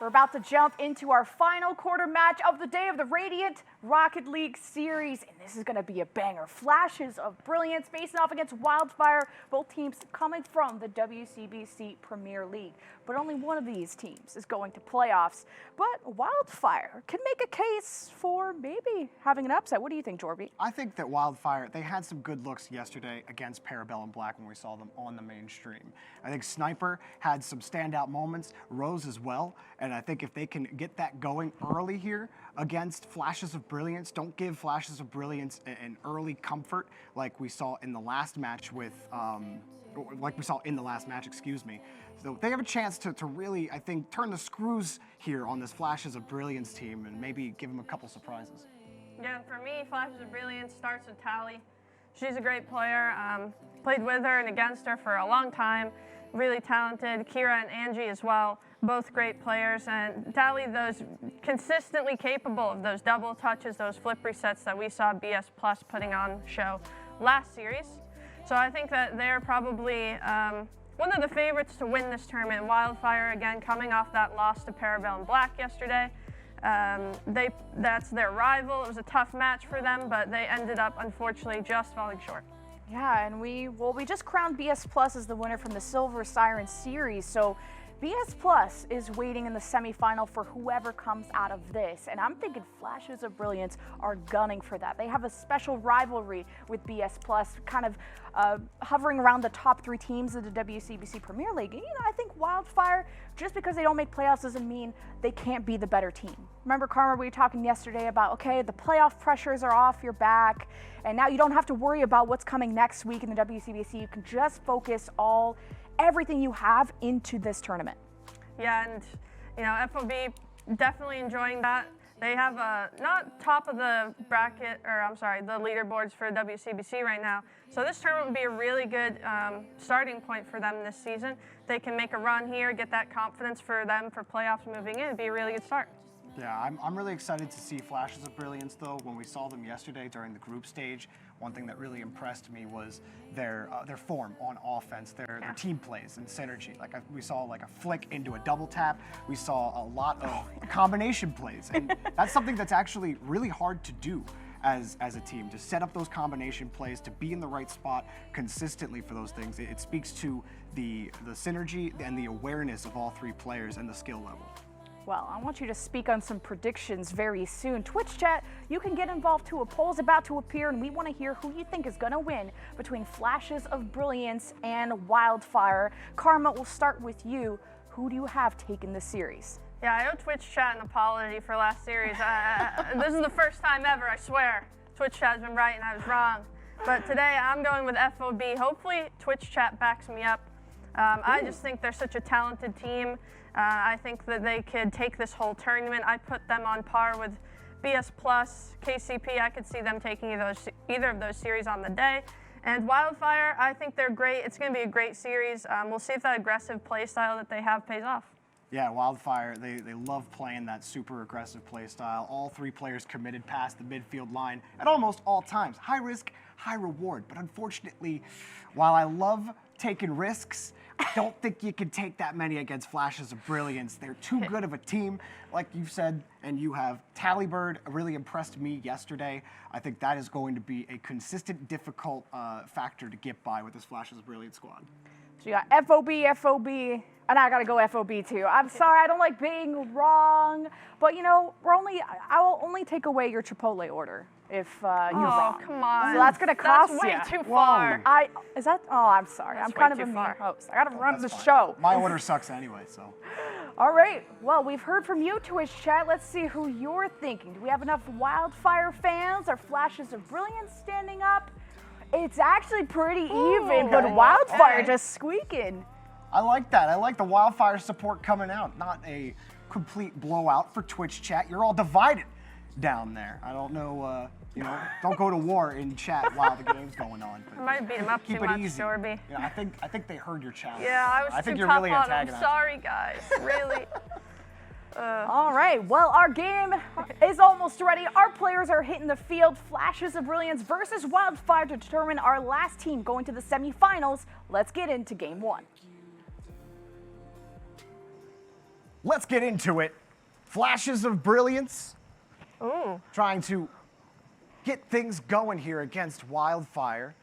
We're about to jump into our final quarter match of the day of the Radiant Rocket League Series, and this is going to be a banger. Flashes of Brilliance facing off against Wildfire, both teams coming from the WCBC Premier League. But only one of these teams is going to playoffs. But Wildfire can make a case for maybe having an upset. What do you think, Jorby? I think that Wildfire, they had some good looks yesterday against Parabellum Black when we saw them on the mainstream. I think Sniper had some standout moments, Rose as well, and I think if they can get that going early here against Flashes of Brilliance, don't give Flashes of Brilliance an early comfort like we saw in the last match with, excuse me. So they have a chance to really, I think, turn the screws here on this Flashes of Brilliance team and maybe give them a couple surprises. Yeah, for me, Flashes of Brilliance starts with Tally. She's a great player. Played with her and against her for a long time. Really talented. Kira and Angie as well, both great players. And Tally, those consistently capable of those double touches, those flip resets that we saw BS Plus putting on show last series. So I think that they're probably one of the favorites to win this tournament. Wildfire, again, coming off that loss to Parabellum Black yesterday. That's their rival. It was a tough match for them, but they ended up, unfortunately, just falling short. Yeah, and we just crowned BS Plus as the winner from the Silver Siren Series, so BS Plus is waiting in the semifinal for whoever comes out of this, and I'm thinking Flashes of Brilliance are gunning for that. They have a special rivalry with BS Plus, kind of hovering around the top 3 teams of the WCBC Premier League. And, I think Wildfire, just because they don't make playoffs doesn't mean they can't be the better team. Remember, Karma, we were talking yesterday about, okay, the playoff pressures are off your back, and now you don't have to worry about what's coming next week in the WCBC. You can just focus everything you have into this tournament. Yeah, and FOB definitely enjoying that. They have not top of the bracket, the leaderboards for WCBC right now. So this tournament would be a really good starting point for them this season. They can make a run here, get that confidence for them for playoffs moving in. It'd be a really good start. Yeah, I'm really excited to see Flashes of Brilliance, though. When we saw them yesterday during the group stage, one thing that really impressed me was their form on offense, their team plays and synergy. We saw a flick into a double tap. We saw a lot of combination plays, and that's something that's actually really hard to do as a team, to set up those combination plays, to be in the right spot consistently for those things. It speaks to the synergy and the awareness of all 3 players and the skill level. Well, I want you to speak on some predictions very soon. Twitch chat, you can get involved too. A poll's about to appear, and we want to hear who you think is going to win between Flashes of Brilliance and Wildfire. Karma, we'll start with you. Who do you have taking the series? Yeah, I owe Twitch chat an apology for last series. This is the first time ever, I swear. Twitch chat has been right and I was wrong. But today I'm going with FOB. Hopefully Twitch chat backs me up. I just think they're such a talented team. I think that they could take this whole tournament. I put them on par with BS Plus, KCP. I could see them taking either of those series on the day. And Wildfire, I think they're great. It's going to be a great series. We'll see if that aggressive play style that they have pays off. Yeah, Wildfire, they love playing that super aggressive play style. All 3 players committed past the midfield line at almost all times. High risk, high reward. But unfortunately, while I love taking risks, I don't think you can take that many against Flashes of Brilliance. They're too good of a team, like you've said, and you have Tallybird really impressed me yesterday. I think that is going to be a consistent, difficult factor to get by with this Flashes of Brilliance squad. So you got FOB, and I gotta go FOB too. I'm sorry, I don't like being wrong, but I will only take away your Chipotle order if you're wrong. Oh, come on. So that's gonna cost That's way you. too far. I'm sorry. That's I'm kind of way a too mean far. host. I gotta run the That's fine. show. My order sucks anyway, so. All right, well, we've heard from you, Twitch chat. Let's see who you're thinking. Do we have enough Wildfire fans? Are Flashes of Brilliance standing up? It's actually pretty even, but Wildfire just squeaking. I like that. I like the Wildfire support coming out. Not a complete blowout for Twitch chat. You're all divided down there. I don't know, don't go to war in chat while the game's going on. I might beat him up too much, Jorby. Yeah, I think they heard your challenge. Yeah, I was think too you're tough really on him. antagonizing. Sorry, guys. Really. All right, well, our game is almost ready. Our players are hitting the field. Flashes of Brilliance versus Wildfire to determine our last team going to the semifinals. Let's get into game 1. let's get into it. Flashes of Brilliance. Ooh, Trying to get things going here against Wildfire.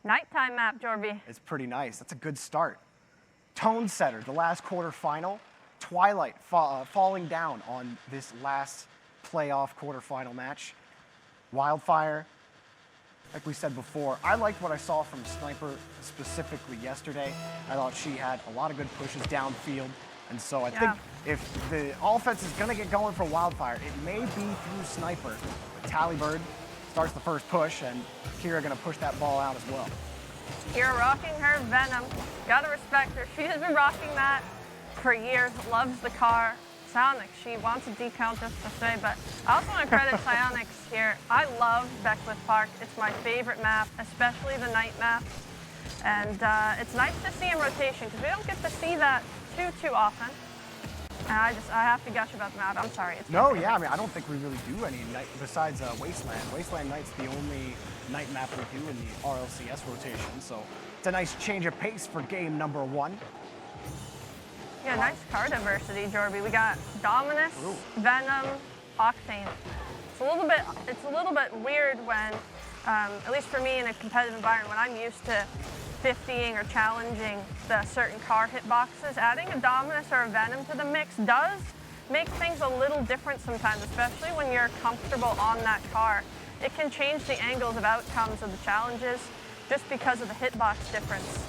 nighttime map, Jorby. It's pretty nice. That's a good start. Tone setter, the last quarterfinal. Twilight falling down on this last playoff quarterfinal match. Wildfire, like we said before, I liked what I saw from Sniper specifically yesterday. I thought she had a lot of good pushes downfield. And so I think if the offense is going to get going for Wildfire, it may be through Sniper. But Tallybird starts the first push, and Kira going to push that ball out as well. Kira rocking her Venom. Gotta respect her. She has been rocking that for years. Loves the car. Psyonix, she wants a decount just to say, but I also want to credit Psyonix here. I love Beckwith Park. It's my favorite map, especially the night map. And it's nice to see in rotation because we don't get to see that too often. And I have to gush about the map. I'm sorry. No, yeah, I mean, I don't think we really do any night besides Wasteland. Wasteland Night's the only night map we do in the RLCS rotation, so it's a nice change of pace for game number 1. Yeah, nice car diversity, Jorby. We got Dominus, Venom, Octane. It's a little bit weird when, at least for me in a competitive environment, when I'm used to 50ing or challenging the certain car hitboxes, adding a Dominus or a Venom to the mix does make things a little different sometimes, especially when you're comfortable on that car. It can change the angles of outcomes of the challenges just because of the hitbox difference.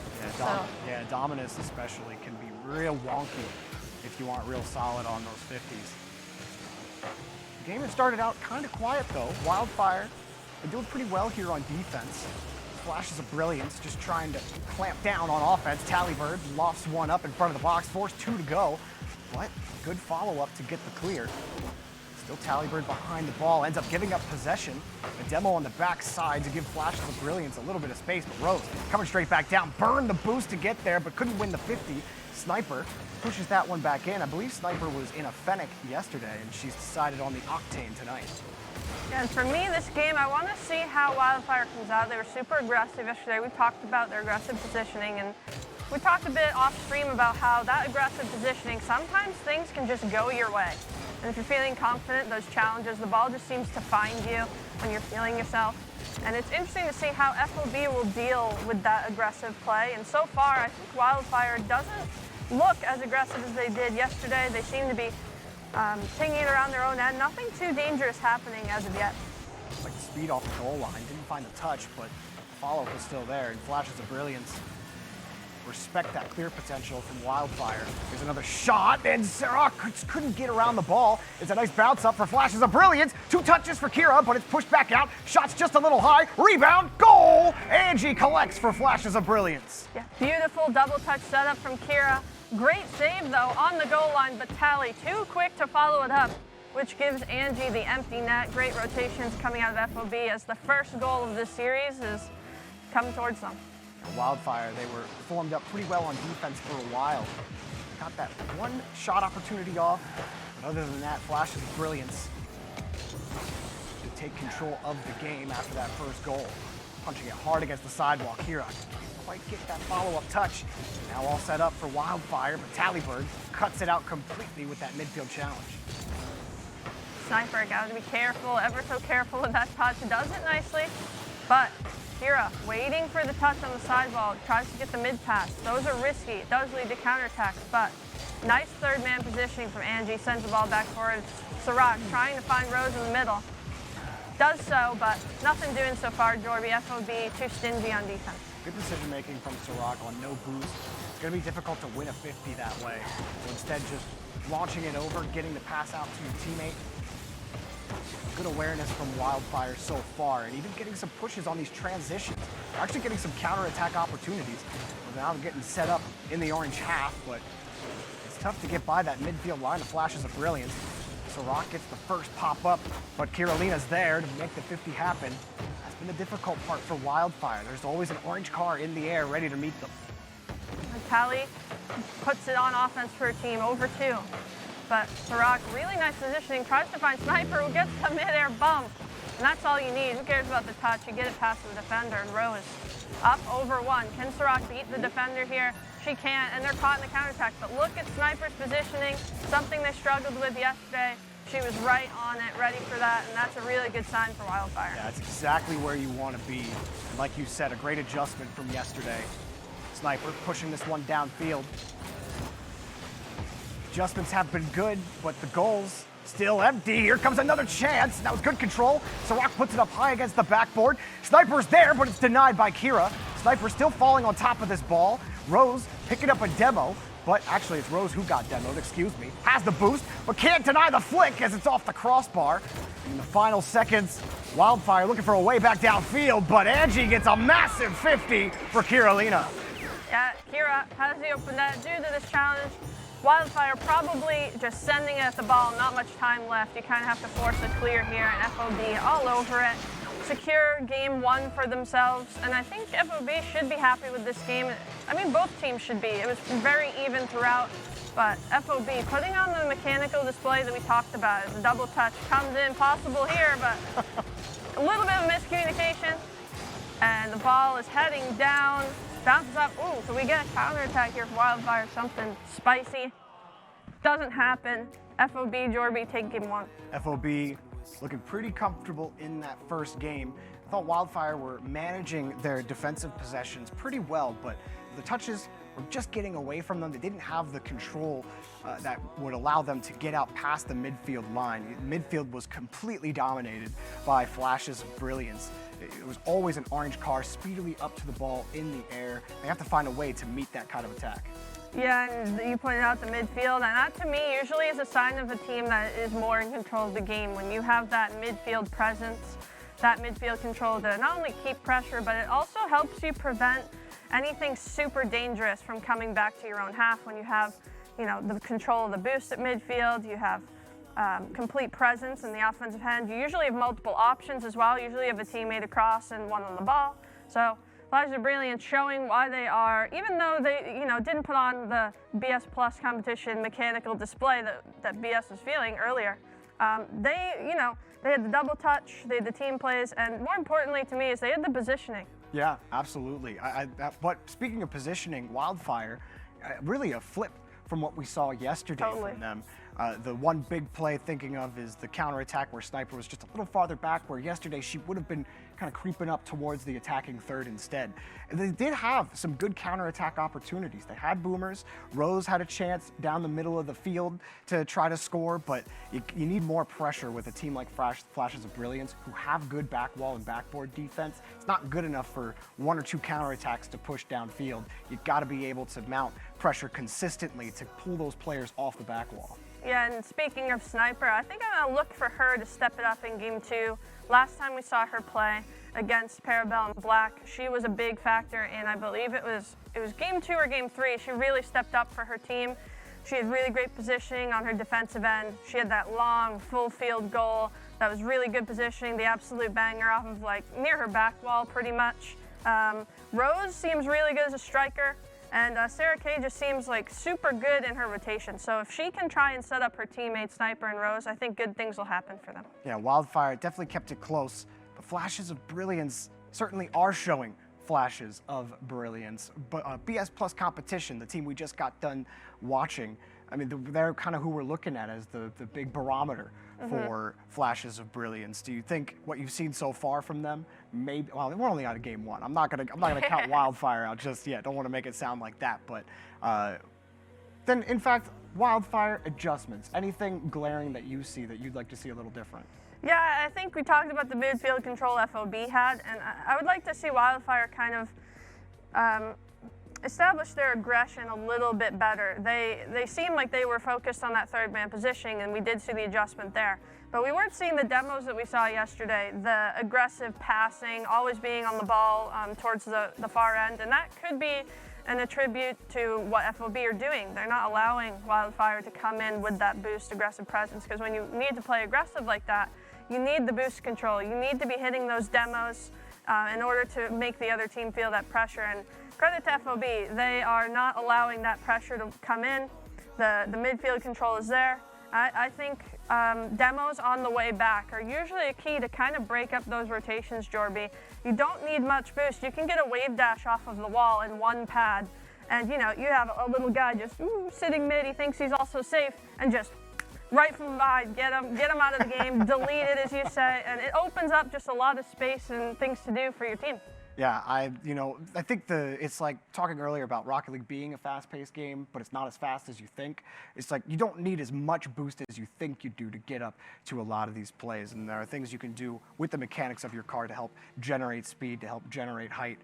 Yeah, Dominus especially can be real wonky if you aren't real solid on those 50s. The game has started out kind of quiet though. Wildfire, they're doing pretty well here on defense. Flashes of Brilliance, just trying to clamp down on offense. Tallybird lofts one up in front of the box, forced 2 to go, but good follow-up to get the clear. Still Tallybird behind the ball, ends up giving up possession. A demo on the backside to give Flashes of Brilliance a little bit of space, but Rose coming straight back down, burned the boost to get there, but couldn't win the 50. Sniper pushes that one back in. I believe Sniper was in a Fennec yesterday, and she's decided on the Octane tonight. And for me, this game, I want to see how Wildfire comes out. They were super aggressive yesterday. We talked about their aggressive positioning, and we talked a bit off stream about how that aggressive positioning, sometimes things can just go your way. And if you're feeling confident, those challenges, the ball just seems to find you when you're feeling yourself. And it's interesting to see how FOB will deal with that aggressive play. And so far, I think Wildfire doesn't look as aggressive as they did yesterday. They seem to be pinging it around their own end. Nothing too dangerous happening as of yet. Like the speed off the goal line, didn't find the touch, but the follow-up was still there. And Flashes of Brilliance respect that clear potential from Wildfire. There's another shot, and Sarah couldn't get around the ball. It's a nice bounce up for Flashes of Brilliance. 2 touches for Kira, but it's pushed back out. Shot's just a little high. Rebound, goal! Angie collects for Flashes of Brilliance. Yeah, beautiful double touch setup from Kira. Great save though on the goal line, but Tally too quick to follow it up, which gives Angie the empty net. Great rotations coming out of FOB as the first goal of this series is coming towards them. Wildfire, they were formed up pretty well on defense for a while. Got that one shot opportunity off, but other than that, Flashes of Brilliance to take control of the game after that first goal. Punching it hard against the sidewalk here. Didn't quite get that follow-up touch. Now all set up for Wildfire, but Tallybird cuts it out completely with that midfield challenge. Sniper, gotta be careful, ever so careful with that touch. Does it nicely, but Kira waiting for the touch on the sidewall, tries to get the mid pass. Those are risky. It does lead to counterattacks, but nice third man positioning from Angie. Sends the ball back forward. Sirac trying to find Rose in the middle. Does so, but nothing doing so far. Jorby, FOB, too stingy on defense. Good decision making from Sirac on no boost. It's going to be difficult to win a 50 that way. So instead, just launching it over, getting the pass out to your teammate. Good awareness from Wildfire so far, and even getting some pushes on these transitions. Actually getting some counterattack opportunities. Well, now they're getting set up in the orange half, but it's tough to get by that midfield line of Flashes of Brilliance. Sirac gets the first pop-up, but Kiralina's there to make the 50 happen. That's been the difficult part for Wildfire. There's always an orange car in the air ready to meet them. Tally puts it on offense for her team, over 2. But Sirac, really nice positioning, tries to find Sniper, who gets the mid-air bump. And that's all you need. Who cares about the touch? You get it past the defender, and Rose up over 1. Can Sirac beat the defender here? she can't, and they're caught in the counterattack. But look at Sniper's positioning, something they struggled with yesterday. She was right on it, ready for that, and that's a really good sign for Wildfire. Yeah, that's exactly where you want to be. And like you said, a great adjustment from yesterday. Sniper pushing this one downfield. Adjustments have been good, but the goals still empty. Here comes another chance. That was good control. Ciroc puts it up high against the backboard. Sniper's there, but it's denied by Kira. Sniper still falling on top of this ball. Rose picking up a demo, but actually it's Rose who got demoed, excuse me. Has the boost, but can't deny the flick as it's off the crossbar. In the final seconds, Wildfire looking for a way back downfield, but Angie gets a massive 50 for Kiralina. Yeah, Kira has the open net due to this challenge. Wildfire probably just sending it at the ball, not much time left. You kind of have to force a clear here, and FOB all over it. Secure game one for themselves, and I think FOB should be happy with this game. I mean, both teams should be. It was very even throughout, but FOB putting on the mechanical display that we talked about. The double touch comes in, possible here, but a little bit of miscommunication, and the ball is heading down. Bounces up. Ooh, so we get a counterattack here for Wildfire, something spicy. Doesn't happen. FOB, Jorby take game one. FOB looking pretty comfortable in that first game. I thought Wildfire were managing their defensive possessions pretty well, but the touches were just getting away from them. They didn't have the control that would allow them to get out past the midfield line. Midfield was completely dominated by flashes of brilliance. It was always an orange car speedily up to the ball in the air. They have to find a way to meet that kind of attack. Yeah, and you pointed out the midfield, and that to me usually is a sign of a team that is more in control of the game. When you have that midfield presence, that midfield control to not only keep pressure, but it also helps you prevent anything super dangerous from coming back to your own half. When you have, you know, the control of the boost at midfield, you have complete presence in the offensive end. You usually have multiple options as well. Usually you have a teammate across and one on the ball. So Flashes of Brilliance showing why they are, even though they, you know, didn't put on the BS Plus competition mechanical display that BS was feeling earlier. They, you know, they had the double touch, they had the team plays, and more importantly to me is they had the positioning. Yeah, absolutely. But speaking of positioning, Wildfire, really a flip from what we saw yesterday from them. The one big play thinking of is the counterattack where Sniper was just a little farther back, where yesterday she would have been kind of creeping up towards the attacking third instead. And they did have some good counterattack opportunities. They had boomers. Rose had a chance down the middle of the field to try to score, but you need more pressure with a team like Flashes of Brilliance, who have good back wall and backboard defense. It's not good enough for one or two counterattacks to push downfield. You've got to be able to mount pressure consistently to pull those players off the back wall. Yeah, and speaking of Sniper, I think I'm going to look for her to step it up in game two. Last time we saw her play against Parabellum Black, she was a big factor in, I believe it was game two or game three. She really stepped up for her team. She had really great positioning on her defensive end. She had that long, full field goal that was really good positioning, the absolute banger off of like near her back wall pretty much. Rose seems really good as a striker. And Sarah Kay just seems like super good in her rotation. So if she can try and set up her teammates, Sniper and Rose, I think good things will happen for them. Yeah, Wildfire definitely kept it close. The Flashes of Brilliance certainly are showing flashes of brilliance. But BS Plus Competition, the team we just got done watching, I mean, they're kind of who we're looking at as the big barometer for Flashes of Brilliance. Do you think what you've seen so far from them, maybe, well, we're only out of game one. I'm not gonna count Wildfire out just yet. Don't want to make it sound like that. But then, in fact, Wildfire adjustments. Anything glaring that you see that you'd like to see a little different? Yeah, I think we talked about the midfield control FOB had, and I would like to see Wildfire kind of establish their aggression a little bit better. They seemed like they were focused on that third man positioning, and we did see the adjustment there. But we weren't seeing the demos that we saw yesterday, the aggressive passing, always being on the ball towards the far end, and that could be an attribute to what FOB are doing. They're not allowing Wildfire to come in with that boost aggressive presence, because when you need to play aggressive like that, you need the boost control. You need to be hitting those demos in order to make the other team feel that pressure. And credit to FOB, they are not allowing that pressure to come in. The midfield control is there. I think demos on the way back are usually a key to kind of break up those rotations, Jorby. You don't need much boost. You can get a wave dash off of the wall in one pad And you know, you have a little guy just sitting mid, he thinks he's also safe, and just right from behind, get him out of the game, delete it as you say, and it opens up just a lot of space and things to do for your team. Yeah, I think it's like talking earlier about Rocket League being a fast-paced game, but it's not as fast as you think. It's like you don't need as much boost as you think you do to get up to a lot of these plays, and there are things you can do with the mechanics of your car to help generate speed, to help generate height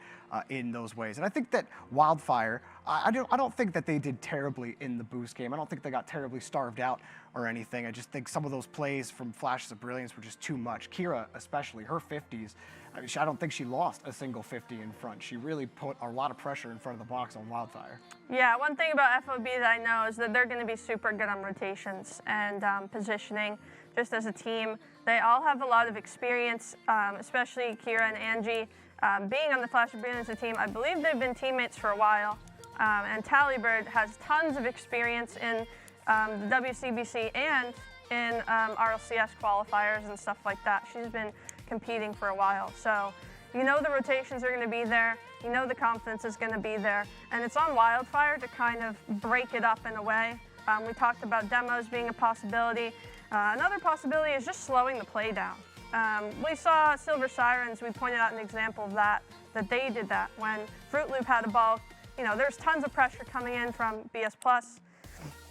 in those ways. And I think that Wildfire, I don't think that they did terribly in the boost game. I don't think they got terribly starved out or anything. I just think some of those plays from Flashes of Brilliance were just too much. Kira, especially, her 50s, I don't think she lost a single 50 in front. She really put a lot of pressure in front of the box on Wildfire. Yeah, one thing about FOB that I know is that they're going to be super good on rotations and positioning. Just as a team, they all have a lot of experience, especially Kira and Angie. Being on the Flash of Brilliance team, I believe they've been teammates for a while. And Tallybird has tons of experience in the WCBC and in RLCS qualifiers and stuff like that. She's been competing for a while. So you know the rotations are going to be there, you know the confidence is going to be there, and it's on Wildfire to kind of break it up in a way. We talked about demos being a possibility. Another possibility is just slowing the play down. We saw Silver Sirens, we pointed out an example of that they did that when Fruit Loop had a ball. You know, there's tons of pressure coming in from BS Plus,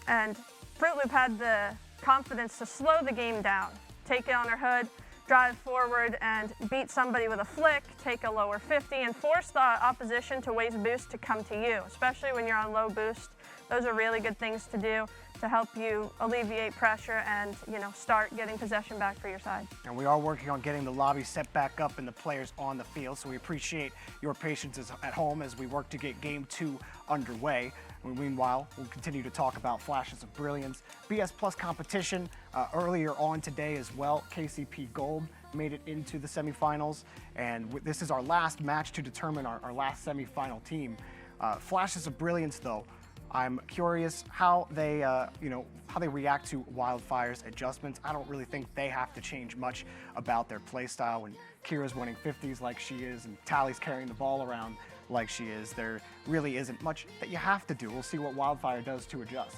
and Fruit Loop had the confidence to slow the game down, take it on her hood, drive forward and beat somebody with a flick, take a lower 50, and force the opposition to waste boost to come to you, especially when you're on low boost. Those are really good things to do to help you alleviate pressure and, you know, start getting possession back for your side. And we are working on getting the lobby set back up and the players on the field, so we appreciate your patience at home as we work to get Game 2 underway. Meanwhile, we'll continue to talk about Flashes of Brilliance. BS Plus competition earlier on today as well. KCP Gold made it into the semifinals, and this is our last match to determine our last semifinal team. Flashes of Brilliance, though, I'm curious how they, how they react to Wildfire's adjustments. I don't really think they have to change much about their play style. When Kira's winning 50s like she is and Tally's carrying the ball around like she is, there really isn't much that you have to do. We'll see what Wildfire does to adjust.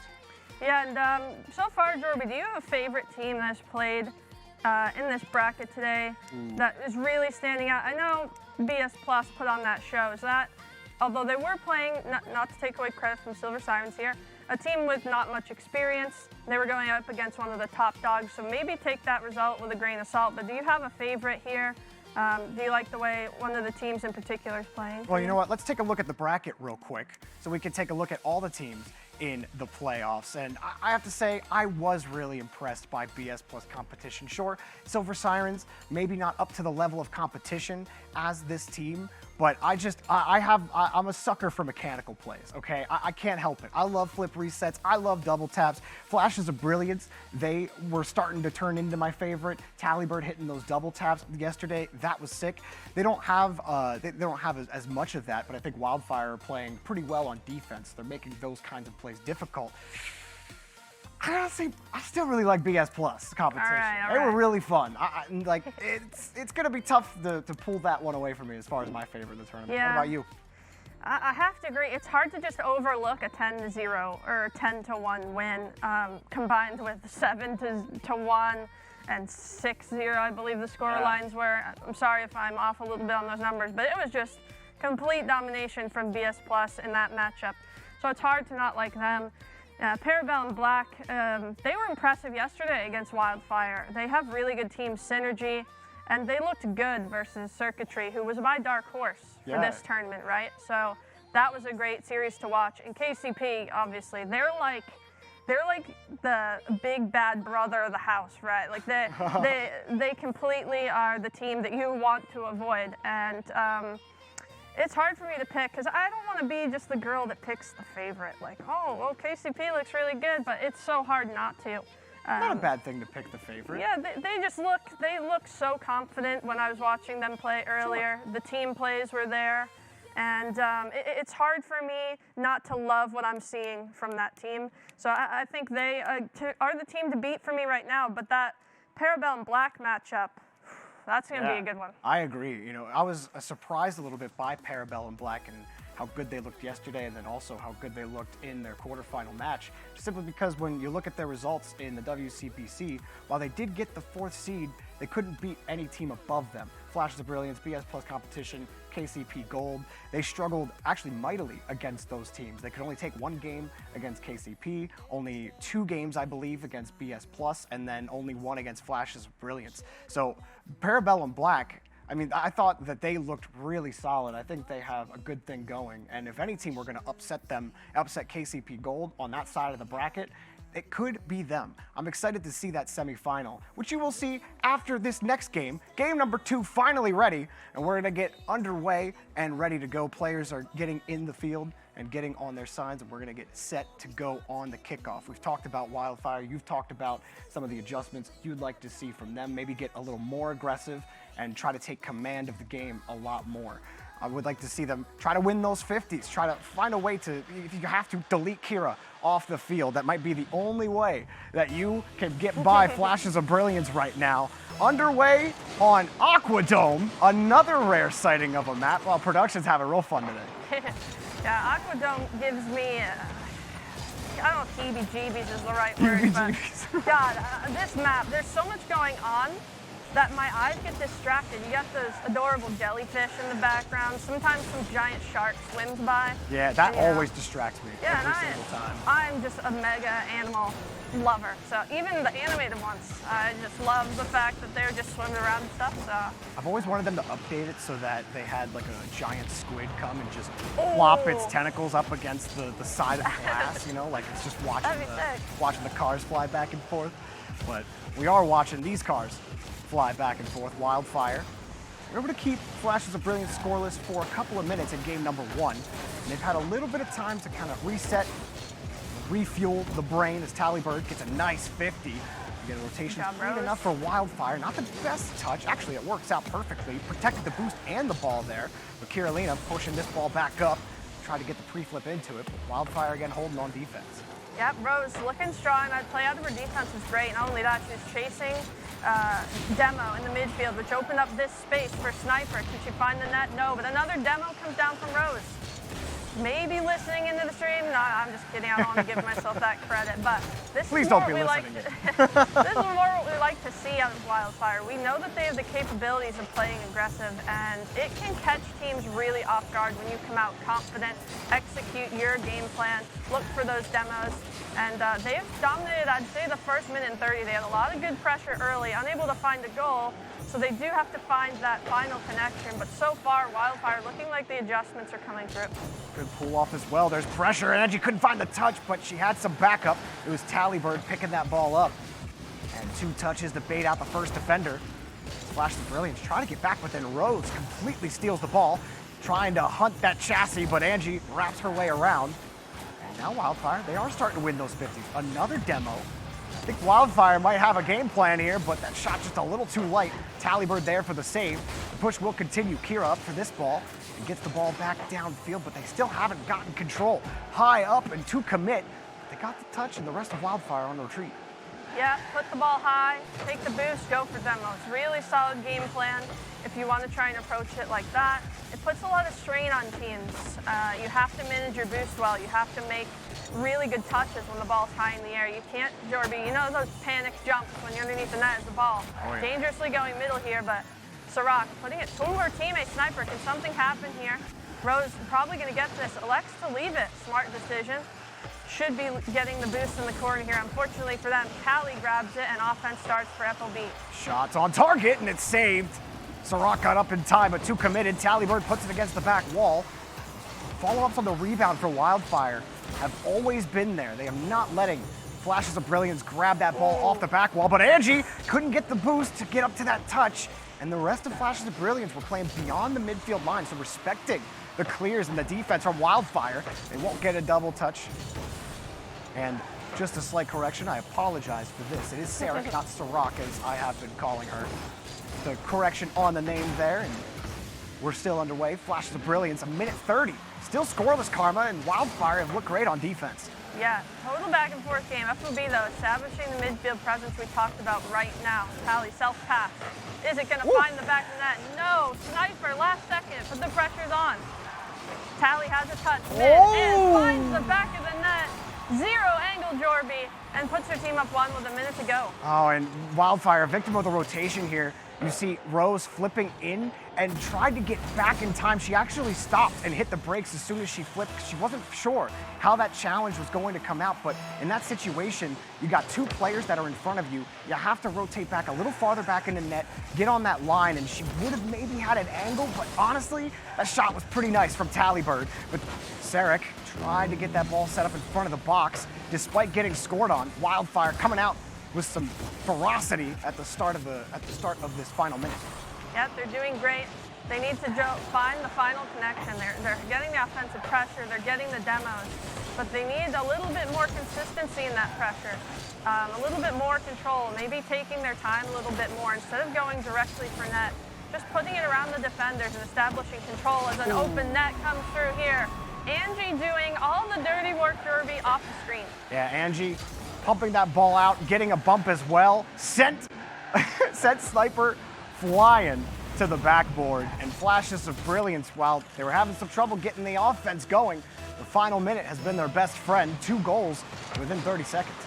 Yeah, and so far, Jorby, do you have a favorite team that has played in this bracket today that is really standing out? I know BS Plus put on that show. Is that, although they were playing, not to take away credit from Silver Sirens here, a team with not much experience. They were going up against one of the top dogs, so maybe take that result with a grain of salt. But do you have a favorite here? Do you like the way one of the teams in particular is playing? Well, you know what? Let's take a look at the bracket real quick so we can take a look at all the teams in the playoffs. And I have to say, I was really impressed by BS Plus competition. Sure, Silver Sirens, maybe not up to the level of competition as this team, but I'm a sucker for mechanical plays, okay? I can't help it. I love flip resets. I love double taps. Flashes of Brilliance, they were starting to turn into my favorite. Tallybird hitting those double taps yesterday, that was sick. They don't have as much of that, but I think Wildfire are playing pretty well on defense. They're making those kinds of plays difficult. I gotta say, I still really like BS Plus competition. All They right. were really fun. It's gonna be tough to pull that one away from me as far as my favorite in the tournament. Yeah. What about you? I have to agree. It's hard to just overlook a 10-0 or a 10-1 win, combined with 7-1 and 6-0. I believe the score lines were. I'm sorry if I'm off a little bit on those numbers, but it was just complete domination from BS Plus in that matchup. So it's hard to not like them. Parabel and Black, they were impressive yesterday against Wildfire. They have really good team synergy, and they looked good versus Circuitry, who was my dark horse for this tournament, right? So that was a great series to watch. And KCP, obviously, they're like the big bad brother of the house, right? Like they completely are the team that you want to avoid. And it's hard for me to pick because I don't want to be just the girl that picks the favorite. Like, oh, well, KCP looks really good, but it's so hard not to. Not a bad thing to pick the favorite. Yeah, they look so confident when I was watching them play earlier. Sure. The team plays were there. And it's hard for me not to love what I'm seeing from that team. So I think they are the team to beat for me right now. But that Parabel and Black matchup, that's going to be a good one. I agree. You know, I was surprised a little bit by Parabel and Black and how good they looked yesterday and then also how good they looked in their quarterfinal match. Simply because when you look at their results in the WCPC, while they did get the 4th seed, they couldn't beat any team above them. Flashes of Brilliance, BS Plus competition, KCP Gold. They struggled actually mightily against those teams. They could only take 1 game against KCP, only 2 games, I believe, against BS Plus, and then only 1 against Flashes of Brilliance. So Parabellum Black, I mean, I thought that they looked really solid. I think they have a good thing going. And if any team were going to upset KCP Gold on that side of the bracket, it could be them. I'm excited to see that semifinal, which you will see after this next game. Game number 2 finally ready, and we're gonna get underway and ready to go. Players are getting in the field and getting on their signs, and we're gonna get set to go on the kickoff. We've talked about Wildfire. You've talked about some of the adjustments you'd like to see from them. Maybe get a little more aggressive and try to take command of the game a lot more. I would like to see them try to win those 50s, try to find a way to, if you have to, delete Kira off the field. That might be the only way that you can get by Flashes of Brilliance right now. Underway on Aquadome, another rare sighting of a map. Well, production's having real fun today. Yeah, Aquadome gives me, I don't know if heebie-jeebies is the right word, but God, this map, there's so much going on that my eyes get distracted. You got those adorable jellyfish in the background. Sometimes some giant shark swims by. Yeah, that always distracts me every and single time. I'm just a mega animal lover. So even the animated ones, I just love the fact that they're just swimming around and stuff. So I've always wanted them to update it so that they had like a giant squid come and just flop its tentacles up against the side of the glass, you know, like it's just watching the cars fly back and forth. But we are watching these cars fly back and forth. Wildfire, we're able to keep Flashes of Brilliance scoreless for a couple of minutes in game number 1. And they've had a little bit of time to kind of reset, refuel the brain as Tallybird gets a nice 50. You get a rotation speed enough for Wildfire. Not the best touch. Actually, it works out perfectly. Protected the boost and the ball there. But Kiralina pushing this ball back up. Try to get the pre-flip into it. But Wildfire again holding on defense. Yep, Rose looking strong. That play out of her defense was great. Not only that, she was chasing Demo in the midfield, which opened up this space for Sniper. Can she find the net? No, but another Demo comes down from Rose. Maybe listening into the stream. No, I'm just kidding. I don't want to give myself that credit. But this is more what we like to, this is more what we like to see out of Wildfire. We know that they have the capabilities of playing aggressive, and it can catch teams really off guard when you come out confident, execute your game plan, look for those demos. And they've dominated, I'd say, the first minute and 30. They had a lot of good pressure early, unable to find a goal. So they do have to find that final connection. But so far, Wildfire looking like the adjustments are coming through. Good pull off as well. There's pressure, and she couldn't find the touch, but she had some backup. It was Tallybird picking that ball up. And 2 touches to bait out the first defender. Flash of Brilliance trying to get back within Rose. Completely steals the ball. Trying to hunt that chassis, but Angie wraps her way around. And now Wildfire, they are starting to win those 50s. Another Demo. I think Wildfire might have a game plan here, but that shot just a little too light. Tallybird there for the save. The push will continue. Kira up for this ball and gets the ball back downfield, but they still haven't gotten control. High up and to commit. They got the touch, and the rest of Wildfire on retreat. Yeah, put the ball high, take the boost, go for demos. Really solid game plan if you want to try and approach it like that. It puts a lot of strain on teams. You have to manage your boost well. You have to make really good touches when the ball's high in the air. You can't, Jorby, you know those panic jumps when you're underneath the net as the ball. Oh, yeah. Dangerously going middle here, but Sirach putting it to her teammate Sniper. Can something happen here? Rose probably going to get this. Elects to leave it. Smart decision. Should be getting the boost in the corner here. Unfortunately for them, Tally grabs it and offense starts for FOB. Shots on target and it's saved. Sirach got up in time, but too committed. Tallybird puts it against the back wall. Follow-ups on the rebound for Wildfire have always been there. They are not letting Flashes of Brilliance grab that ball off the back wall, but Angie couldn't get the boost to get up to that touch. And the rest of Flashes of Brilliance were playing beyond the midfield line, so respecting the clears and the defense from Wildfire. They won't get a double touch. And just a slight correction, I apologize for this. It is Sarah, not Sirach, as I have been calling her. The correction on the name there, and we're still underway. Flashes of Brilliance, a minute 30. Still scoreless, Karma, and Wildfire have looked great on defense. Yeah, total back and forth game. FOB, though, establishing the midfield presence we talked about right now. Tally, self-pass. Is it going to find the back of the net? No. Sniper, last second, but the pressure's on. Tally has a touch mid and finds the back of the net. Zero angle Jorby and puts her team up 1 with a minute to go. Oh, and Wildfire, victim of the rotation here. You see Rose flipping in and tried to get back in time. She actually stopped and hit the brakes as soon as she flipped because she wasn't sure how that challenge was going to come out. But in that situation, you got 2 players that are in front of you. You have to rotate back a little farther back in the net, get on that line, and she would have maybe had an angle, but honestly, that shot was pretty nice from Tallybird. But Sarek tried to get that ball set up in front of the box despite getting scored on. Wildfire coming out with some ferocity at the start of this final minute. Yep, they're doing great. They need to find the final connection. They're getting the offensive pressure, they're getting the demos, but they need a little bit more consistency in that pressure, a little bit more control, maybe taking their time a little bit more instead of going directly for net, just putting it around the defenders and establishing control as an open net comes through here. Angie doing all the dirty work, Derby, off the screen. Yeah, Angie pumping that ball out, getting a bump as well, sent Sniper flying to the backboard, and flashes of brilliance. While they were having some trouble getting the offense going, the final minute has been their best friend. 2 goals within 30 seconds.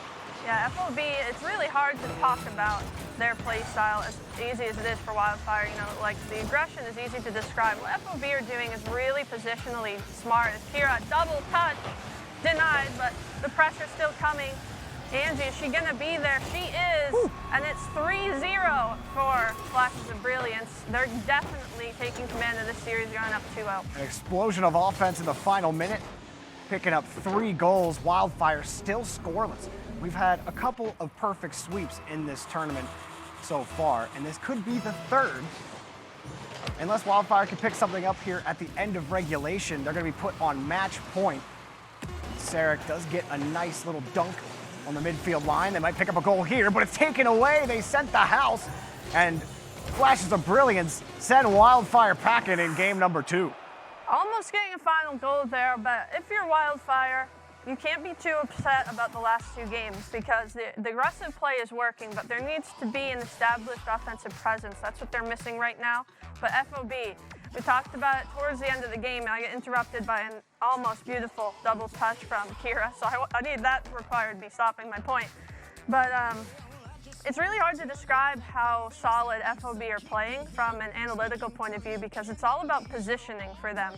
Yeah, FOB, it's really hard to talk about their play style as easy as it is for Wildfire. You know, like the aggression is easy to describe. What FOB are doing is really positionally smart. Kira, double touch, denied, but the pressure's still coming. Angie, is she gonna be there? She is, and it's 3-0 for Flashes of Brilliance. They're definitely taking command of this series, going up 2-0. An explosion of offense in the final minute, picking up 3 goals. Wildfire still scoreless. We've had a couple of perfect sweeps in this tournament so far, and this could be the 3rd. Unless Wildfire can pick something up here at the end of regulation, they're gonna be put on match point. Sarek does get a nice little dunk on the midfield line. They might pick up a goal here, but it's taken away. They sent the house, and Flashes of Brilliance send Wildfire packing in game number 2. Almost getting a final goal there, but if you're Wildfire, you can't be too upset about the last 2 games because the aggressive play is working, but there needs to be an established offensive presence. That's what they're missing right now. But FOB, we talked about it towards the end of the game. I get interrupted by an almost beautiful double touch from Kira, so I need that required me stopping my point. But it's really hard to describe how solid FOB are playing from an analytical point of view because it's all about positioning for them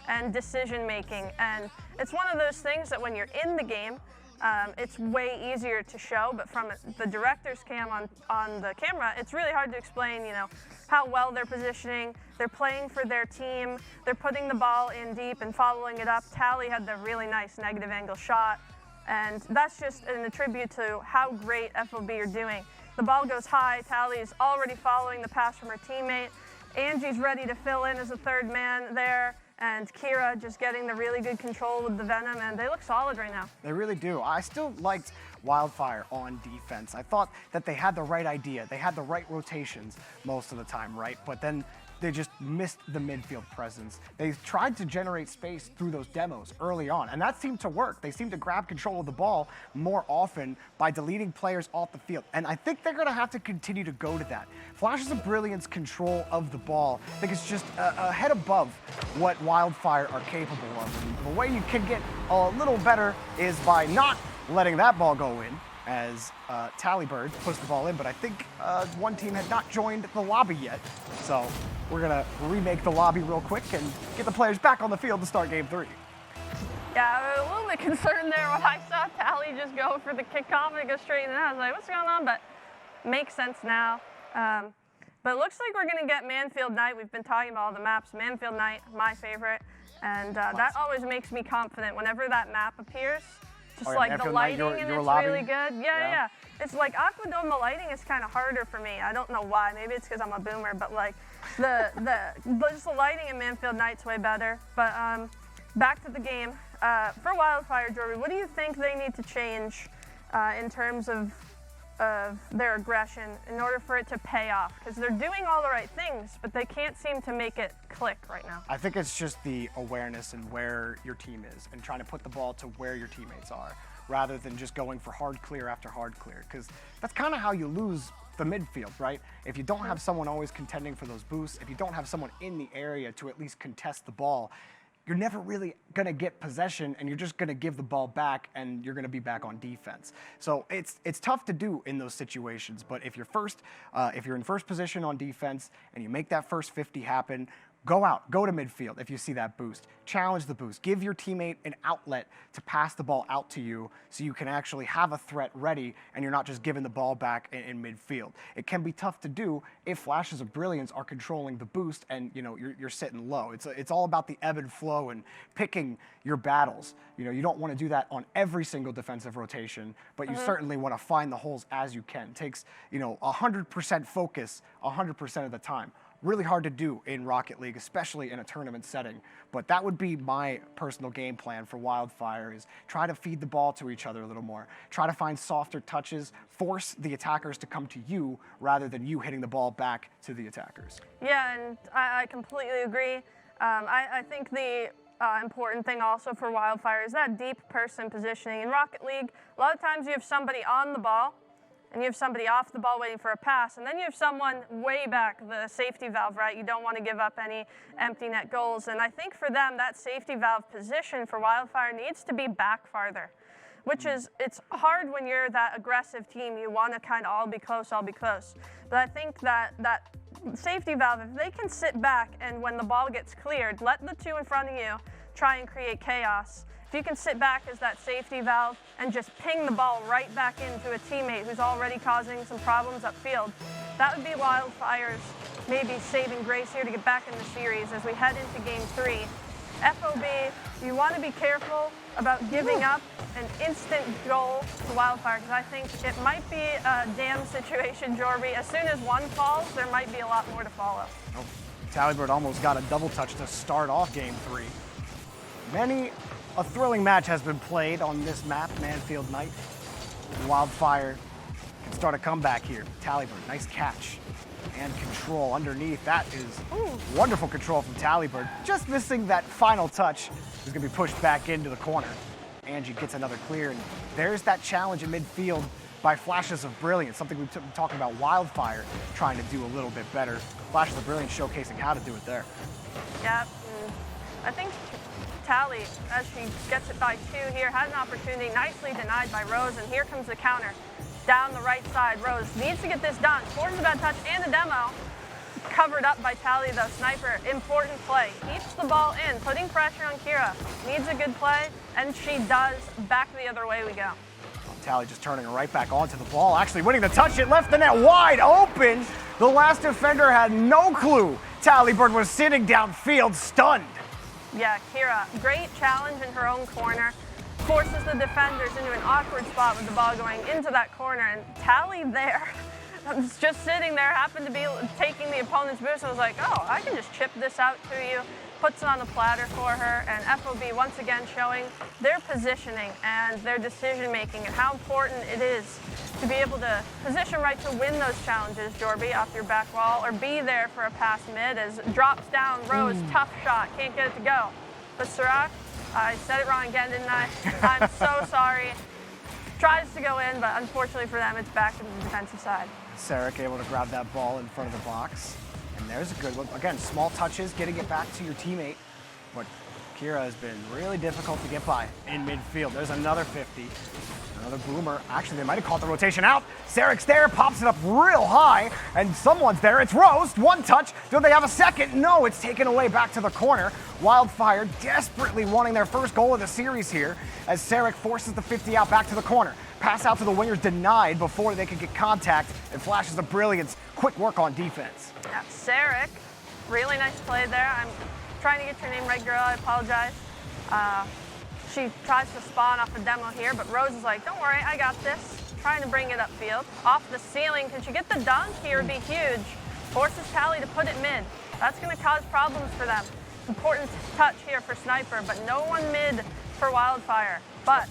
and decision making. And it's one of those things that when you're in the game, it's way easier to show, but from the director's cam on the camera, it's really hard to explain, you know, how well they're positioning. They're playing for their team. They're putting the ball in deep and following it up. Tally had the really nice negative angle shot, and that's just an attribute to how great FOB are doing. The ball goes high. Tally's already following the pass from her teammate. Angie's ready to fill in as a 3rd man there. And Kira just getting the really good control with the Venom, and they look solid right now. They really do. I still liked Wildfire on defense. I thought that they had the right idea. They had the right rotations most of the time, right? But then they just missed the midfield presence. They tried to generate space through those demos early on, and that seemed to work. They seemed to grab control of the ball more often by deleting players off the field, and I think they're gonna have to continue to go to that. Flashes of Brilliance control of the ball, I think it's just a head above what Wildfire are capable of. And the way you can get a little better is by not letting that ball go in, as Tallybird pushed the ball in, but I think one team had not joined the lobby yet. So we're gonna remake the lobby real quick and get the players back on the field to start game 3. Yeah, I was a little bit concerned there when I saw Tally just go for the kickoff and go straight in. I was like, what's going on? But makes sense now. But it looks like we're gonna get Manfield Night. We've been talking about all the maps. Manfield Night, my favorite. And that always makes me confident whenever that map appears. Just like the lighting and it's really good. Yeah. It's like Aquadome, the lighting is kind of harder for me. I don't know why. Maybe it's because I'm a boomer, but like just the lighting in Manfield Night's way better. But back to the game. For Wildfire, Jorby, what do you think they need to change in terms of their aggression in order for it to pay off? Because they're doing all the right things, but they can't seem to make it click right now. I think it's just the awareness and where your team is and trying to put the ball to where your teammates are rather than just going for hard clear after hard clear, because that's kind of how you lose the midfield, right? If you don't have someone always contending for those boosts, if you don't have someone in the area to at least contest the ball, you're never really going to get possession, and you're just going to give the ball back, and you're going to be back on defense. So it's tough to do in those situations. But if you're in first position on defense and you make that first 50 happen, go out, go to midfield if you see that boost. Challenge the boost. Give your teammate an outlet to pass the ball out to you so you can actually have a threat ready and you're not just giving the ball back in midfield. It can be tough to do if Flashes of Brilliance are controlling the boost and you're sitting low. It's all about the ebb and flow and picking your battles. You don't want to do that on every single defensive rotation, but you certainly want to find the holes as you can. It takes 100% focus 100% of the time. Really hard to do in Rocket League, especially in a tournament setting. But that would be my personal game plan for Wildfire, is try to feed the ball to each other a little more. Try to find softer touches, force the attackers to come to you rather than you hitting the ball back to the attackers. Yeah, and I completely agree. I think the important thing also for Wildfire is that deep person positioning. In Rocket League, a lot of times you have somebody on the ball, and you have somebody off the ball waiting for a pass, and then you have someone way back, the safety valve, right? You don't want to give up any empty net goals. And I think for them, that safety valve position for Wildfire needs to be back farther, which is, it's hard when you're that aggressive team. You want to kind of all be close. But I think that safety valve, if they can sit back and when the ball gets cleared, let the two in front of you try and create chaos. If you can sit back as that safety valve and just ping the ball right back into a teammate who's already causing some problems upfield, that would be Wildfire's maybe saving grace here to get back in the series as we head into Game 3. FOB, you want to be careful about giving up an instant goal to Wildfire, because I think it might be a damn situation, Jorby. As soon as one falls, there might be a lot more to follow. Oh, Tallybird almost got a double touch to start off Game 3. A thrilling match has been played on this map, Manfield Night. Wildfire can start a comeback here. Tallybird, nice catch and control underneath. That is wonderful control from Tallybird. Just missing that final touch. He's going to be pushed back into the corner. Angie gets another clear, and there's that challenge in midfield by Flashes of Brilliance, something we've been talking about Wildfire trying to do a little bit better. Flashes of Brilliance showcasing how to do it there. Yeah, I think Tally, as she gets it by 2 here, had an opportunity, nicely denied by Rose, and here comes the counter. Down the right side, Rose needs to get this done. Forces a bad touch and a demo. Covered up by Tally, though. Sniper, important play. Keeps the ball in, putting pressure on Kira. Needs a good play, and she does. Back the other way we go. Tally just turning right back onto the ball, actually winning the touch. It left the net wide open. The last defender had no clue Tallybird was sitting downfield, stunned. Yeah, Kira, great challenge in her own corner. Forces the defenders into an awkward spot with the ball going into that corner, and Tally there, just sitting there, happened to be taking the opponent's boost and was like, oh, I can just chip this out to you. Puts it on the platter for her, and FOB once again showing their positioning and their decision making and how important it is to be able to position right to win those challenges, Jorby, off your back wall, or be there for a pass mid as drops down, Rose, tough shot, can't get it to go. But Sirac, I said it wrong again, didn't I? I'm so sorry. Tries to go in, but unfortunately for them, it's back to the defensive side. Sarek able to grab that ball in front of the box. And there's a good one. Again, small touches, getting it back to your teammate. But Kira has been really difficult to get by in midfield. There's another 50. Another boomer. Actually, they might have caught the rotation out. Sarek's there, pops it up real high, and someone's there. It's Rose. One touch. Do they have a second? No, it's taken away back to the corner. Wildfire desperately wanting their first goal of the series here as Sarek forces the 50 out back to the corner. Pass out to the wingers denied before they could get contact, and Flashes of Brilliance. Quick work on defense. Yeah, Sarek, really nice play there. I'm trying to get your name right, girl. I apologize. She tries to spawn off a demo here, but Rose is like, don't worry, I got this. Trying to bring it upfield. Off the ceiling, can she get the dunk here? It'd be huge. Forces Tally to put it mid. That's going to cause problems for them. Important touch here for Sniper, but no one mid for Wildfire. But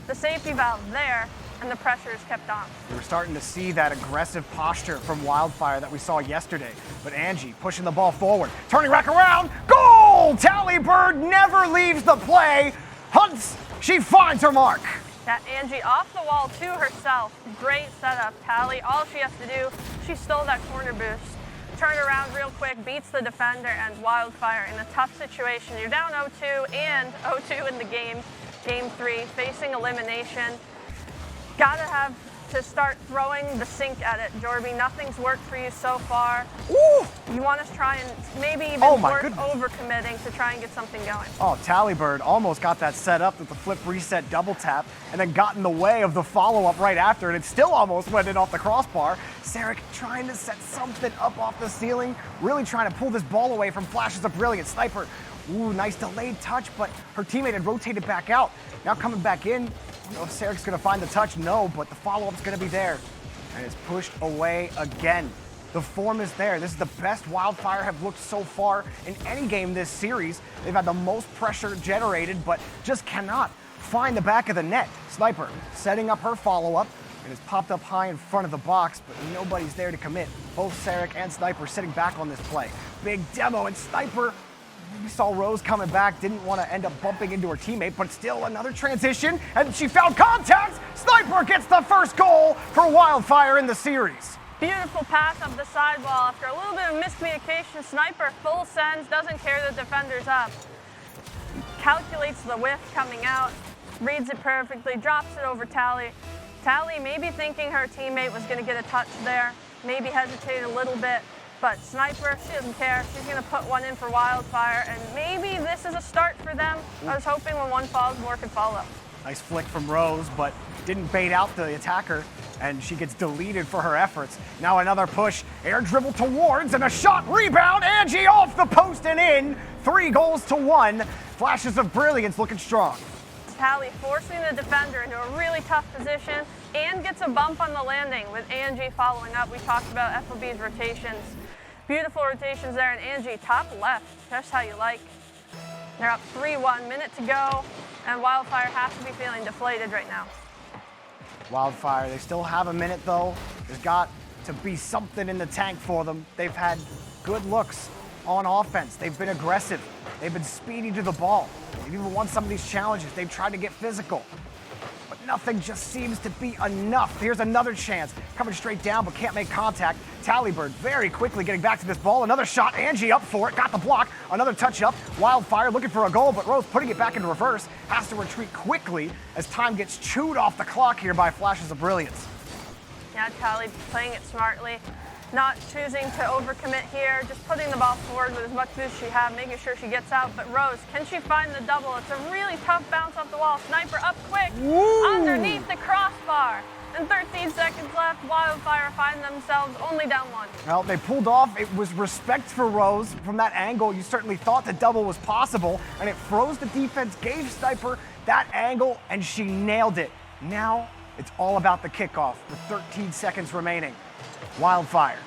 the safety valve there, and the pressure is kept on. We're starting to see that aggressive posture from Wildfire that we saw yesterday. But Angie pushing the ball forward, turning back around, goal! Tallybird never leaves the play. Hunts, she finds her mark. Yeah, Angie off the wall to herself. Great setup, Tally. All she has to do, she stole that corner boost. turn around real quick, beats the defender, and Wildfire in a tough situation. You're down 0-2 and 0-2 in the game, game 3, facing elimination. Gotta have to start throwing the sink at it, Jorby. Nothing's worked for you so far. Ooh. You want to try and maybe even overcommitting to try and get something going. Oh, Tallybird almost got that set up with the flip reset double tap and then got in the way of the follow-up right after, and it still almost went in off the crossbar. Sarek trying to set something up off the ceiling, really trying to pull this ball away from flashes of Brilliance. Sniper, ooh, nice delayed touch, but her teammate had rotated back out. Now coming back in, I don't know if Sarek's gonna find the touch, no, but the follow-up's gonna be there. And it's pushed away again. The form is there. This is the best Wildfire have looked so far in any game this series. They've had the most pressure generated, but just cannot find the back of the net. Sniper setting up her follow-up, and it's popped up high in front of the box, but nobody's there to commit. Both Sarek and Sniper sitting back on this play. Big demo, and Sniper, we saw Rose coming back, didn't want to end up bumping into her teammate, but still another transition, and she found contact! Sniper gets the first goal for Wildfire in the series. Beautiful pass up the sidewall after a little bit of miscommunication. Sniper full sends, doesn't care the defender's up. Calculates the whiff coming out, reads it perfectly, drops it over Tally. Tally maybe thinking her teammate was going to get a touch there, maybe hesitated a little bit, but Sniper, she doesn't care. She's going to put one in for Wildfire, and maybe this is a start for them. I was hoping when one falls, more could follow. Nice flick from Rose, but didn't bait out the attacker, and she gets deleted for her efforts. Now another push, air dribble towards, and a shot, rebound, Angie off the post and in. 3-1. Flashes of Brilliance looking strong. Tally forcing the defender into a really tough position and gets a bump on the landing with Angie following up. We talked about FOB's rotations. Beautiful rotations there, and Angie top left, just how you like. They're up 3-1, minute to go, and Wildfire has to be feeling deflated right now. Wildfire, they still have a minute though. There's got to be something in the tank for them. They've had good looks on offense. They've been aggressive. They've been speedy to the ball. They've even won some of these challenges. They've tried to get physical, but nothing just seems to be enough. Here's another chance, coming straight down, but can't make contact. Tallybird very quickly getting back to this ball. Another shot, Angie up for it, got the block. Another touch up, Wildfire looking for a goal, but Rose putting it back in reverse. Has to retreat quickly as time gets chewed off the clock here by flashes of Brilliance. Yeah, Tally playing it smartly. Not choosing to overcommit here, just putting the ball forward with as much boost she had, making sure she gets out. But Rose, can she find the double? It's a really tough bounce off the wall. Sniper up quick, underneath the crossbar. And 13 seconds left, Wildfire find themselves only down 1. Well, they pulled off. It was respect for Rose. From that angle, you certainly thought the double was possible, and it froze the defense, gave Sniper that angle, and she nailed it. Now, it's all about the kickoff with 13 seconds remaining. Wildfire,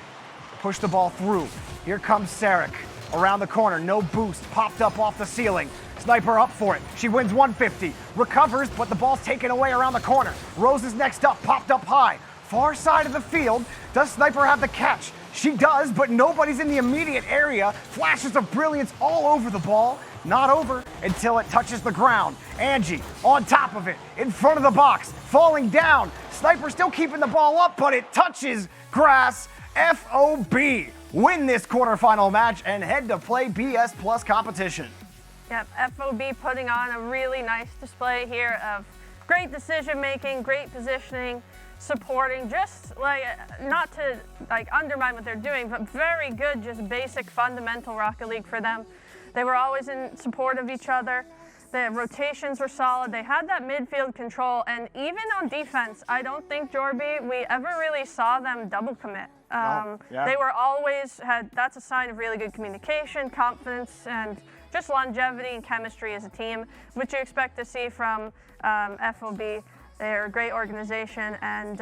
push the ball through. Here comes Sarek, around the corner, no boost, popped up off the ceiling. Sniper up for it, she wins 150, recovers, but the ball's taken away around the corner. Rose is next up, popped up high. Far side of the field, does Sniper have the catch? She does, but nobody's in the immediate area. Flashes of Brilliance all over the ball. Not over until it touches the ground. Angie on top of it, in front of the box, falling down. Sniper still keeping the ball up, but it touches grass. FOB win this quarterfinal match and head to play BS Plus competition. Yep, FOB putting on a really nice display here of great decision making, great positioning, supporting, just like, not to like undermine what they're doing, but very good, just basic fundamental Rocket League for them. They were always in support of each other. The rotations were solid. They had that midfield control, and even on defense, I don't think, Jorby, we ever really saw them double commit. They were always that's a sign of really good communication, confidence, and just longevity and chemistry as a team, which you expect to see from FOB. They're a great organization, and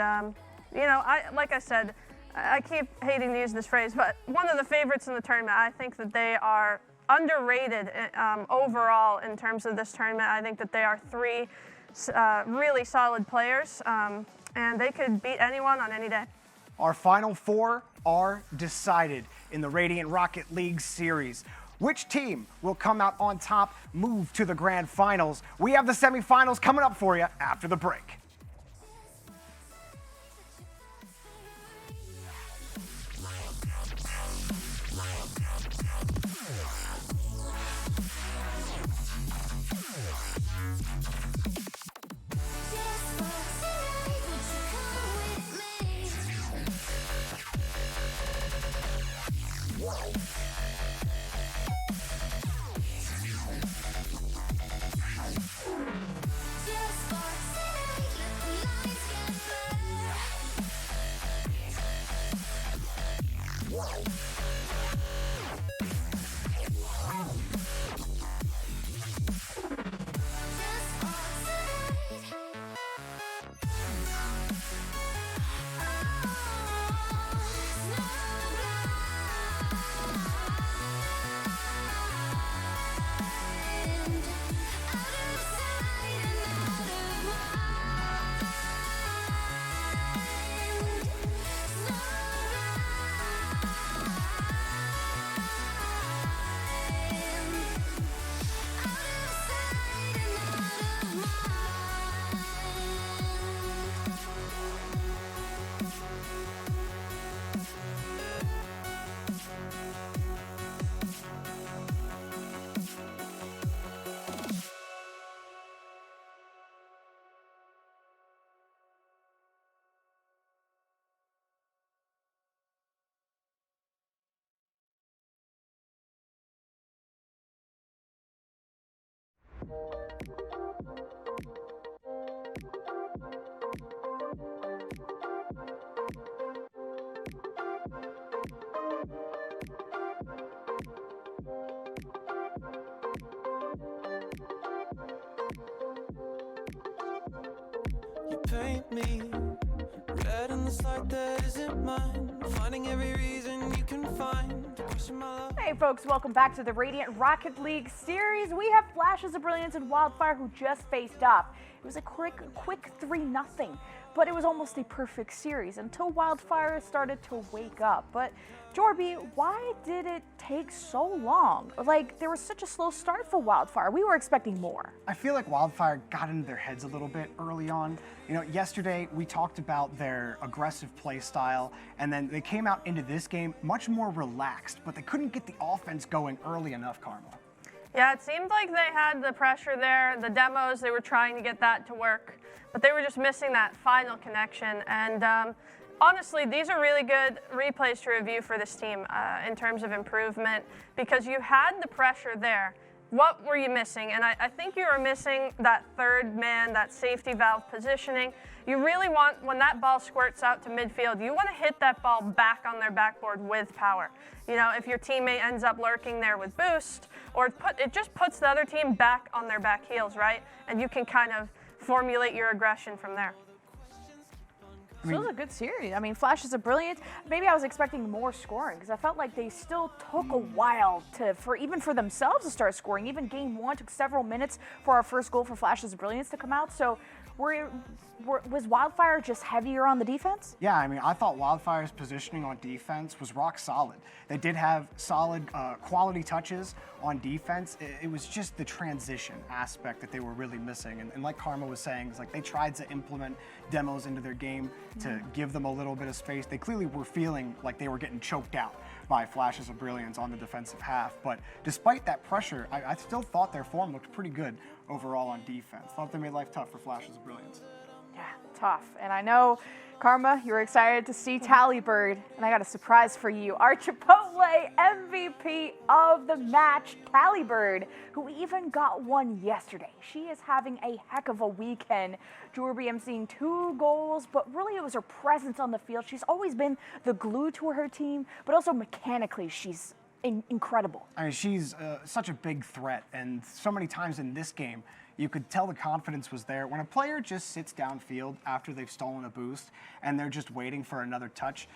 you know, like I said, I keep hating to use this phrase, but one of the favorites in the tournament. I think that they are underrated overall in terms of this tournament. I think that they are 3 really solid players, and they could beat anyone on any day. Our final 4 are decided in the Radiant Rocket League Series. Which team will come out on top, move to the grand finals? We have the semifinals coming up for you after the break. You paint me red in this light that isn't mine, finding every reason you can find to question my love. Hey folks, welcome back to the Radiant Rocket League Series. We have Flashes of Brilliance and Wildfire who just faced off. It was a quick 3-0, but it was almost a perfect series until Wildfire started to wake up. But Jorby, why did it take so long? Like, there was such a slow start for Wildfire. We were expecting more. I feel like Wildfire got into their heads a little bit early on. You know, yesterday we talked about their aggressive play style, and then they came out into this game much more relaxed, but they couldn't get the offense going early enough, Karma. Yeah, it seemed like they had the pressure there, the demos, they were trying to get that to work, but they were just missing that final connection. And honestly, these are really good replays to review for this team in terms of improvement, because you had the pressure there. What were you missing? And I think you were missing that third man, that safety valve positioning. You really want, when that ball squirts out to midfield, you want to hit that ball back on their backboard with power. You know, if your teammate ends up lurking there with boost, or it just puts the other team back on their back heels, right? And you can kind of formulate your aggression from there. So it was a good series. I mean, Flashes of Brilliance. Maybe I was expecting more scoring because I felt like they still took a while even for themselves to start scoring. Even game one took several minutes for our first goal for Flashes of Brilliance to come out. So was Wildfire just heavier on the defense? Yeah, I mean, I thought Wildfire's positioning on defense was rock solid. They did have solid quality touches on defense. It was just the transition aspect that they were really missing. And like Karma was saying, it's like they tried to implement demos into their game to give them a little bit of space. They clearly were feeling like they were getting choked out by Flashes of Brilliance on the defensive half. But despite that pressure, I still thought their form looked pretty good overall on defense. Thought they made life tough for Flashes of Brilliance. Yeah, tough. And I know, Karma, you were excited to see Tallybird, and I got a surprise for you. Our Chipotle MVP of the match, Tallybird, who even got one yesterday. She is having a heck of a weekend. Jorby, I'm seeing 2 goals, but really it was her presence on the field. She's always been the glue to her team, but also mechanically, she's incredible. I mean, she's such a big threat, and so many times in this game, you could tell the confidence was there. When a player just sits downfield after they've stolen a boost and they're just waiting for another touch,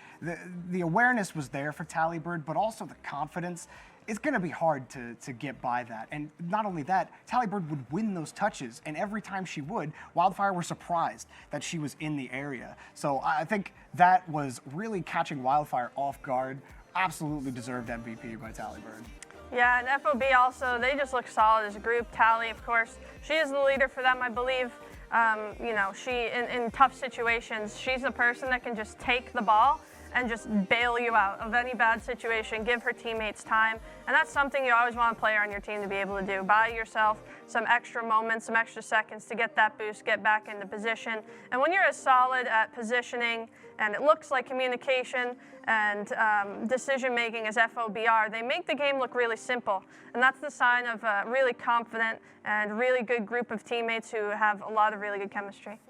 the awareness was there for Tallybird, but also the confidence. It's going to be hard to get by that. And not only that, Tallybird would win those touches, and every time she would, Wildfire were surprised that she was in the area. So I think that was really catching Wildfire off guard. Absolutely deserved MVP by Tallybird. Yeah, and FOB also, they just look solid as a group. Tally, of course, she is the leader for them, I believe. You know, she, in tough situations, she's the person that can just take the ball and just bail you out of any bad situation, give her teammates time. And that's something you always want a player on your team to be able to do. Buy yourself some extra moments, some extra seconds to get that boost, get back into position. And when you're as solid at positioning, and it looks like communication and decision-making as FOB are, they make the game look really simple. And that's the sign of a really confident and really good group of teammates who have a lot of really good chemistry.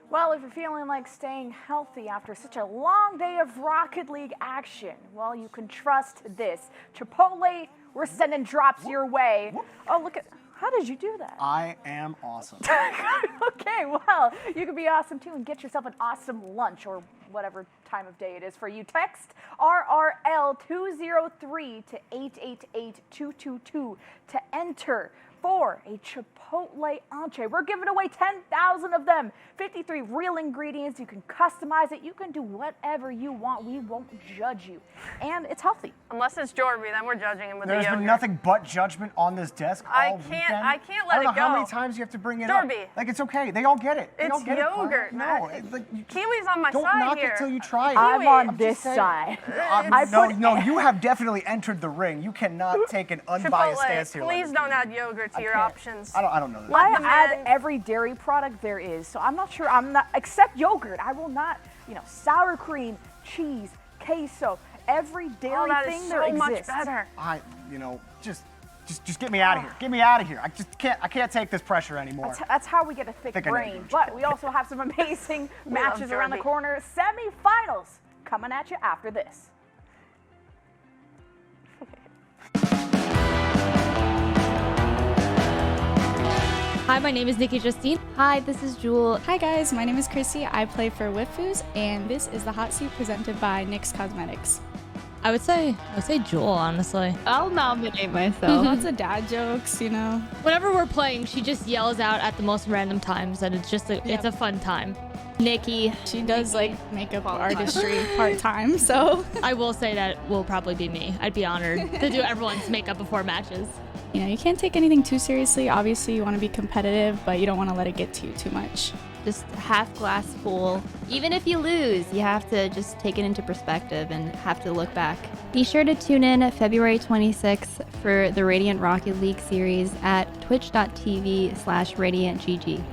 Well, if you're feeling like staying healthy after such a long day of Rocket League action, well, you can trust this. Chipotle, we're sending drops your way. Oh, look at, how did you do that? I am awesome. Okay, well, you can be awesome too and get yourself an awesome lunch or whatever time of day it is for you. Text RRL203 to 888222 to enter for a Chipotle entree. We're giving away 10,000 of them. 53 real ingredients. You can customize it. You can do whatever you want. We won't judge you. And it's healthy. Unless it's Jorby, then we're judging him with the There's yogurt. been nothing but judgment on this desk all weekend. I can't I let don't it know how go. many times you have to bring it Jorby. up. Like, it's okay. They all get it. They It's all get yogurt. It, no, like, Kiwi's on my don't side knock here. it till you try it. I'm on just this saying. side. No, you have definitely entered the ring. You cannot take an unbiased stance here. Please don't add yogurt to your can't. options. I don't know this. I the add man- every dairy product there is, so I'm not sure. I'm not, except yogurt. I will not, sour cream, cheese, queso, every dairy Oh, that thing is there so much exists. better. Just Just get me out of here. Get me out of here. I can't take this pressure anymore. That's how we get a thick Think I know brain. you. But we also have some amazing matches around the corner. Semi-finals coming at you after this. Hi, my name is Nikki Justine. Hi, this is Jewel. Hi guys, my name is Chrissy. I play for Wifoos, and this is the hot seat presented by NYX Cosmetics. I would say Jewel, honestly. I'll nominate myself. Lots of dad jokes, you know. Whenever we're playing, she just yells out at the most random times, and it's a fun time. Nikki. She does like makeup artistry part-time, so. I will say that will probably be me. I'd be honored to do everyone's makeup before matches. You know, you can't take anything too seriously. Obviously, you want to be competitive, but you don't want to let it get to you too much. Just half glass full. Even if you lose, you have to just take it into perspective and have to look back. Be sure to tune in February 26th for the Radiant Rocket League Series at twitch.tv/RadiantGG.